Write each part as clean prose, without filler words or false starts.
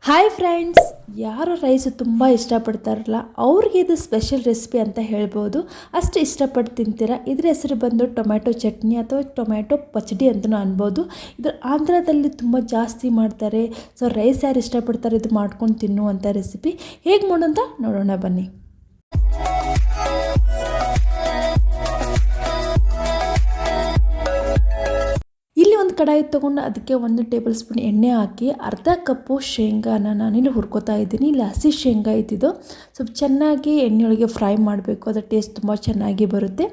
Hi friends, ಯಾರು rice ತುಂಬ ಇಷ್ಟಪಡ್ತಾರಲ್ಲ ಅವ್ರಿಗೆ ಇದು ಸ್ಪೆಷಲ್ ರೆಸಿಪಿ ಅಂತ ಹೇಳ್ಬೋದು. ಅಷ್ಟು ಇಷ್ಟಪಟ್ಟು ತಿಂತೀರ. ಇದ್ರ ಹೆಸರು ಬಂದು ಟೊಮ್ಯಾಟೊ ಚಟ್ನಿ ಅಥವಾ ಟೊಮ್ಯಾಟೊ ಪಚಡಿ ಅಂತಲೂ ಅನ್ಬೋದು. ಇದು ಆಂಧ್ರದಲ್ಲಿ ತುಂಬ ಜಾಸ್ತಿ ಮಾಡ್ತಾರೆ. ಸೊ ರೈಸ್ ಯಾರು ಇಷ್ಟಪಡ್ತಾರೆ ಇದು ಮಾಡ್ಕೊಂಡು ತಿನ್ನುವಂಥ ರೆಸಿಪಿ ಹೇಗೆ ಮಾಡೋಂತ ನೋಡೋಣ ಬನ್ನಿ. ಇಲ್ಲಿ ಒಂದು ಕಡಾಯಿ ತೊಗೊಂಡು ಅದಕ್ಕೆ 1 ಟೇಬಲ್ ಸ್ಪೂನ್ ಎಣ್ಣೆ ಹಾಕಿ ಅರ್ಧ ಕಪ್ಪು ಶೇಂಗಾನ ನಾನಿಲ್ಲಿ ಹುರ್ಕೋತಾ ಇದ್ದೀನಿ. ಇಲ್ಲಿ ಹಸಿ ಶೇಂಗಾ ಇದ್ದಿದ್ದು ಸ್ವಲ್ಪ ಚೆನ್ನಾಗಿ ಎಣ್ಣೆಯೊಳಗೆ ಫ್ರೈ ಮಾಡಬೇಕು. ಅದರ ಟೇಸ್ಟ್ ತುಂಬ ಚೆನ್ನಾಗಿ ಬರುತ್ತೆ.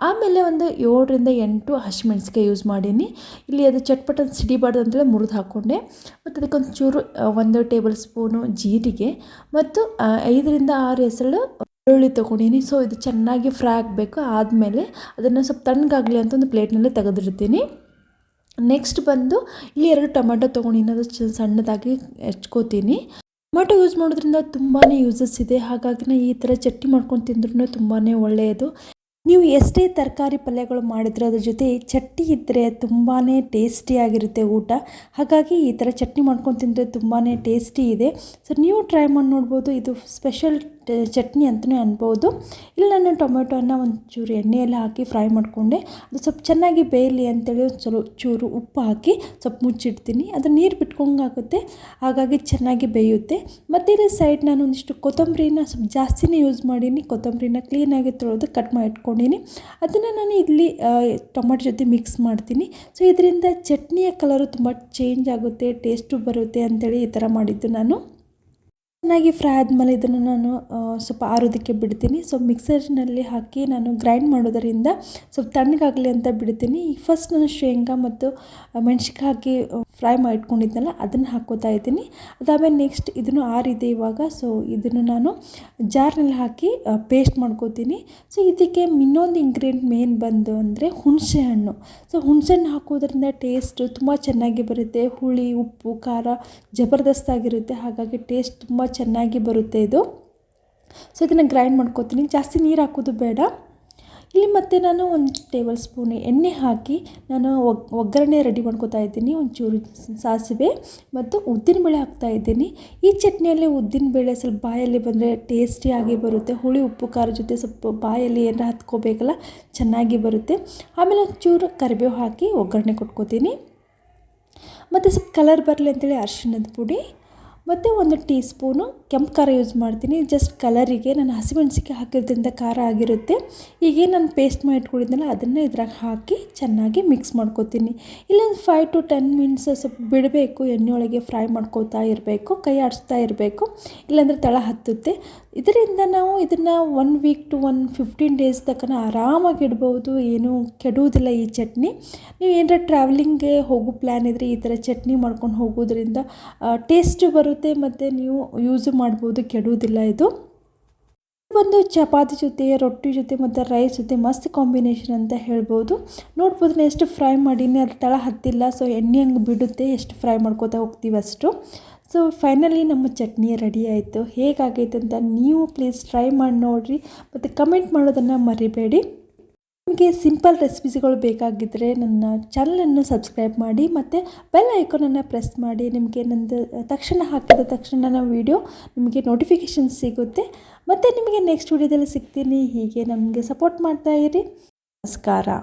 ಆಮೇಲೆ ಒಂದು 7ರಿಂದ 8 ಹಸಿಮೆಣಸಿಕಾಯಿ ಯೂಸ್ ಮಾಡೀನಿ. ಇಲ್ಲಿ ಅದು ಚಟ್ಪಟ ಸಿಡಿಬಾರ್ದು ಅಂತೇಳಿ ಮುರಿದು ಹಾಕ್ಕೊಂಡೆ. ಮತ್ತು ಅದಕ್ಕೊಂದು ಚೂರು 1 ಟೇಬಲ್ ಸ್ಪೂನು ಜೀರಿಗೆ ಮತ್ತು 5ರಿಂದ 6 ಹೆಸರು ಬೆಳ್ಳುಳ್ಳಿ ತೊಗೊಂಡಿನಿ. ಸೊ ಇದು ಚೆನ್ನಾಗಿ ಫ್ರೈ ಆಗಬೇಕು. ಆದಮೇಲೆ ಅದನ್ನು ಸ್ವಲ್ಪ ತಣ್ಣಗಾಗಲಿ ಅಂತ ಒಂದು ಪ್ಲೇಟ್ನಲ್ಲಿ ತೆಗೆದಿರ್ತೀನಿ. ನೆಕ್ಸ್ಟ್ ಬಂದು ಇಲ್ಲಿ 2 ಟೊಮೆಟೊ ತೊಗೊಂಡಿನಿ. ಅದು ಸಣ್ಣದಾಗಿ ಹೆಚ್ಕೋತೀನಿ. ಟೊಮೆಟೊ ಯೂಸ್ ಮಾಡೋದ್ರಿಂದ ತುಂಬಾ ಯೂಸಸ್ ಇದೆ. ಹಾಗಾಗಿ ನಾನು ಈ ಥರ ಚಟ್ನಿ ಮಾಡ್ಕೊಂಡು ತಿಂದ್ರೂ ತುಂಬಾ ಒಳ್ಳೆಯದು. ನೀವು ಎಷ್ಟೇ ತರಕಾರಿ ಪಲ್ಯಗಳು ಮಾಡಿದ್ರೆ ಅದ್ರ ಜೊತೆ ಚಟ್ನಿ ಇದ್ದರೆ ತುಂಬಾ ಟೇಸ್ಟಿಯಾಗಿರುತ್ತೆ ಊಟ. ಹಾಗಾಗಿ ಈ ಥರ ಚಟ್ನಿ ಮಾಡ್ಕೊಂಡು ತಿಂದರೆ ತುಂಬಾ ಟೇಸ್ಟಿ ಇದೆ. ಸೊ ನೀವು ಟ್ರೈ ಮಾಡಿ ನೋಡ್ಬೋದು. ಇದು ಸ್ಪೆಷಲ್ ಚಟ್ನಿ ಅಂತಲೇ ಅನ್ಬೋದು. ಇಲ್ಲಿ ನಾನು ಟೊಮೆಟೊನ ಒಂಚೂರು ಎಣ್ಣೆಯೆಲ್ಲ ಹಾಕಿ ಫ್ರೈ ಮಾಡಿಕೊಂಡೆ. ಅದು ಸ್ವಲ್ಪ ಚೆನ್ನಾಗಿ ಬೇಯಲಿ ಅಂತೇಳಿ ಸ್ವಲ್ಪ ಚೂರು ಉಪ್ಪು ಹಾಕಿ ಸ್ವಲ್ಪ ಮುಚ್ಚಿಡ್ತೀನಿ. ಅದು ನೀರು ಬಿಟ್ಕೊಂಡಾಗುತ್ತೆ. ಹಾಗಾಗಿ ಚೆನ್ನಾಗಿ ಬೇಯುತ್ತೆ. ಮತ್ತು ಇಲ್ಲಿ ಸೈಡ್ ನಾನು ಒಂದಿಷ್ಟು ಕೊತ್ತಂಬರಿನ ಸ್ವಲ್ಪ ಜಾಸ್ತಿನೇ ಯೂಸ್ ಮಾಡೀನಿ. ಕೊತ್ತಂಬರಿನ ಕ್ಲೀನಾಗಿ ತೊಳೆದು ಕಟ್ ಮಾಡಿ ಇಟ್ಕೊಂಡಿನಿ. ಅದನ್ನು ನಾನು ಇಲ್ಲಿ ಟೊಮೆಟೊ ಜೊತೆ ಮಿಕ್ಸ್ ಮಾಡ್ತೀನಿ. ಸೊ ಇದರಿಂದ ಚಟ್ನಿಯ ಕಲರು ತುಂಬ ಚೇಂಜ್ ಆಗುತ್ತೆ, ಟೇಸ್ಟು ಬರುತ್ತೆ ಅಂಥೇಳಿ ಈ ಥರ ಮಾಡಿದ್ದು ನಾನು. ಚೆನ್ನಾಗಿ ಫ್ರೈ ಆದಮೇಲೆ ಇದನ್ನು ನಾನು ಸ್ವಲ್ಪ ಆರೋದಕ್ಕೆ ಬಿಡ್ತೀನಿ. ಸೊ ಮಿಕ್ಸರ್ನಲ್ಲಿ ಹಾಕಿ ನಾನು ಗ್ರೈಂಡ್ ಮಾಡೋದರಿಂದ ಸ್ವಲ್ಪ ತಣ್ಣಗಾಗಲಿ ಅಂತ ಬಿಡ್ತೀನಿ. ಈಗ ಫಸ್ಟ್ ನಾನು ಶೇಂಗಾ ಮತ್ತು ಮೆಣಸಿನ್ಕಾಯಿ ಹಾಕಿ ಫ್ರೈ ಮಾಡಿ ಇಟ್ಕೊಂಡಿದ್ನಲ್ಲ ಅದನ್ನು ಹಾಕ್ಕೋತಾ ಇದ್ದೀನಿ. ಅದಾದಮೇಲೆ ನೆಕ್ಸ್ಟ್ ಇದನ್ನು ಆರಿದೆ ಇವಾಗ. ಸೊ ಇದನ್ನು ನಾನು ಜಾರ್ನಲ್ಲಿ ಹಾಕಿ ಪೇಸ್ಟ್ ಮಾಡ್ಕೋತೀನಿ. ಸೊ ಇದಕ್ಕೆ ಇನ್ನೊಂದು ಇಂಗ್ರೀಡಿಯೆಂಟ್ ಮೇನ್ ಬಂದು ಅಂದರೆ ಹುಣಸೆ ಹಣ್ಣು. ಸೊ ಹುಣಸೆ ಹಣ್ಣು ಹಾಕೋದ್ರಿಂದ ಟೇಸ್ಟ್ ತುಂಬ ಚೆನ್ನಾಗಿ ಬರುತ್ತೆ. ಹುಳಿ, ಉಪ್ಪು, ಖಾರ ಜಬರ್ದಸ್ತಾಗಿರುತ್ತೆ. ಹಾಗಾಗಿ ಟೇಸ್ಟ್ ತುಂಬ ಚೆನ್ನಾಗಿ ಬರುತ್ತೆ ಇದು. ಸೊ ಇದನ್ನು ಗ್ರೈಂಡ್ ಮಾಡ್ಕೋತೀನಿ. ಜಾಸ್ತಿ ನೀರು ಹಾಕೋದು ಬೇಡ. ಇಲ್ಲಿ ಮತ್ತೆ ನಾನು 1 ಟೇಬಲ್ ಸ್ಪೂನ್ ಎಣ್ಣೆ ಹಾಕಿ ನಾನು ಒಗ್ಗರಣೆ ರೆಡಿ ಮಾಡ್ಕೋತಾ ಇದ್ದೀನಿ. ಒಂಚೂರು ಸಾಸಿವೆ ಮತ್ತು ಉದ್ದಿನಬೇಳೆ ಹಾಕ್ತಾ ಇದ್ದೀನಿ. ಈ ಚಟ್ನಿಯಲ್ಲಿ ಉದ್ದಿನಬೇಳೆ ಸ್ವಲ್ಪ ಬಾಯಲ್ಲಿ ಬಂದರೆ ಟೇಸ್ಟಿಯಾಗಿ ಬರುತ್ತೆ. ಹುಳಿ, ಉಪ್ಪು, ಖಾರ ಜೊತೆ ಸ್ವಲ್ಪ ಬಾಯಲ್ಲಿ ಏನಾರ ಹತ್ಕೋಬೇಕಲ್ಲ, ಚೆನ್ನಾಗಿ ಬರುತ್ತೆ. ಆಮೇಲೆ ಒಂಚೂರು ಕರಿಬೇವು ಹಾಕಿ ಒಗ್ಗರಣೆ ಕೊಟ್ಕೋತೀನಿ. ಮತ್ತು ಸ್ವಲ್ಪ ಕಲರ್ ಬರಲಿ ಅಂತೇಳಿ ಅರಿಶಿಣದ ಪುಡಿ ಮತ್ತು 1 ಟೀ ಸ್ಪೂನು ಕೆಂಪು ಖಾರ ಯೂಸ್ ಮಾಡ್ತೀನಿ. ಜಸ್ಟ್ ಕಲರಿಗೆ. ನಾನು ಹಸಿಮೆಣಸಿನ್ಕಾಯಿ ಹಾಕಿರೋದ್ರಿಂದ ಖಾರ ಆಗಿರುತ್ತೆ. ಈಗೇನು ನಾನು ಪೇಸ್ಟ್ ಮಾಡಿ ಇಟ್ಕೊಂಡಿದ್ನಲ್ಲ ಅದನ್ನು ಇದ್ರಾಗ ಹಾಕಿ ಚೆನ್ನಾಗಿ ಮಿಕ್ಸ್ ಮಾಡ್ಕೋತೀನಿ. ಇಲ್ಲೊಂದು 5 to 10 ಮಿನಿಟ್ಸ್ ಸ್ವಲ್ಪ ಬಿಡಬೇಕು. ಎಣ್ಣೆಯೊಳಗೆ ಫ್ರೈ ಮಾಡ್ಕೋತಾ ಇರಬೇಕು, ಕೈ ಆಡಿಸ್ತಾ ಇರಬೇಕು, ಇಲ್ಲಾಂದರೆ ತಳ ಹತ್ತುತ್ತೆ. ಇದರಿಂದ ನಾವು ಇದನ್ನು 1 ವೀಕ್ to 15 ಡೇಸ್ ತನಕ ಆರಾಮಾಗಿ ಇಡ್ಬೋದು. ಏನೂ ಕೆಡುವುದಿಲ್ಲ ಈ ಚಟ್ನಿ. ನೀವು ಏನಾರ ಟ್ರಾವೆಲಿಂಗ್ಗೆ ಹೋಗೋ ಪ್ಲ್ಯಾನ್ ಇದ್ದರೆ ಈ ಥರ ಚಟ್ನಿ ಮಾಡ್ಕೊಂಡು ಹೋಗೋದ್ರಿಂದ ಟೇಸ್ಟು ಬರುತ್ತೆ. ಮತ್ತು ನೀವು ಯೂಸು ಮಾಡ್ಬೋದು, ಕೆಡುವುದಿಲ್ಲ ಇದು. ಒಂದು ಚಪಾತಿ ಜೊತೆ, ರೊಟ್ಟಿ ಜೊತೆ ಮತ್ತು ರೈಸ್ ಜೊತೆ ಮಸ್ತ್ ಕಾಂಬಿನೇಷನ್ ಅಂತ ಹೇಳ್ಬೋದು. ನೋಡ್ಬೋದು ಎಷ್ಟು ಫ್ರೈ ಮಾಡೀನಿ, ಅದು ತಳ ಹತ್ತಿಲ್ಲ. ಸೊ ಎಣ್ಣೆ ಹಂಗೆ ಬಿಡುತ್ತೆ, ಎಷ್ಟು ಫ್ರೈ ಮಾಡ್ಕೋತಾ ಹೋಗ್ತೀವಿ ಅಷ್ಟು. ಸೊ ಫೈನಲಿ ನಮ್ಮ ಚಟ್ನಿ ರೆಡಿ ಆಯಿತು. ಹೇಗಾಗೈತೆ ಅಂತ ನೀವು ಪ್ಲೀಸ್ ಟ್ರೈ ಮಾಡಿ ನೋಡಿರಿ ಮತ್ತು ಕಮೆಂಟ್ ಮಾಡೋದನ್ನು ಮರಿಬೇಡಿ. ನಿಮಗೆ ಸಿಂಪಲ್ ರೆಸಿಪೀಸ್ಗಳು ಬೇಕಾಗಿದ್ದರೆ ನನ್ನ ಚಾನಲನ್ನು ಸಬ್ಸ್ಕ್ರೈಬ್ ಮಾಡಿ ಮತ್ತು ಬೆಲ್ ಐಕಾನನ್ನು ಪ್ರೆಸ್ ಮಾಡಿ. ನಿಮಗೆ ನಂದು ತಕ್ಷಣ ಹಾಕಿದ ತಕ್ಷಣ ನನ್ನ ವೀಡಿಯೋ ನಿಮಗೆ ನೋಟಿಫಿಕೇಷನ್ ಸಿಗುತ್ತೆ. ಮತ್ತು ನಿಮಗೆ ನೆಕ್ಸ್ಟ್ ವೀಡಿಯೋದಲ್ಲಿ ಸಿಗ್ತೀನಿ. ಹೀಗೆ ನಮಗೆ ಸಪೋರ್ಟ್ ಮಾಡ್ತಾಯಿರಿ. ನಮಸ್ಕಾರ.